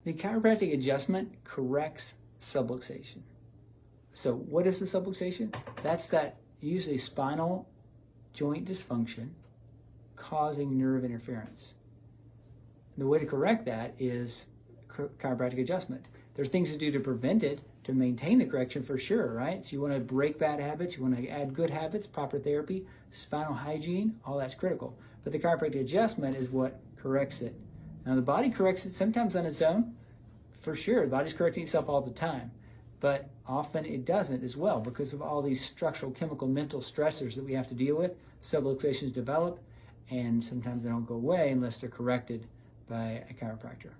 The chiropractic adjustment corrects subluxation. So what is the subluxation? That's that usually spinal joint dysfunction causing nerve interference. The way to correct that is chiropractic adjustment. There's things to do to prevent it, to maintain the correction for sure, right? So you want to break bad habits, you want to add good habits, proper therapy, spinal hygiene, all that's critical. But the chiropractic adjustment is what corrects it. Now the body corrects it sometimes on its own, for sure. The body's correcting itself all the time, but often it doesn't as well because of all these structural, chemical, mental stressors that we have to deal with. Subluxations develop, and sometimes they don't go away unless they're corrected by a chiropractor.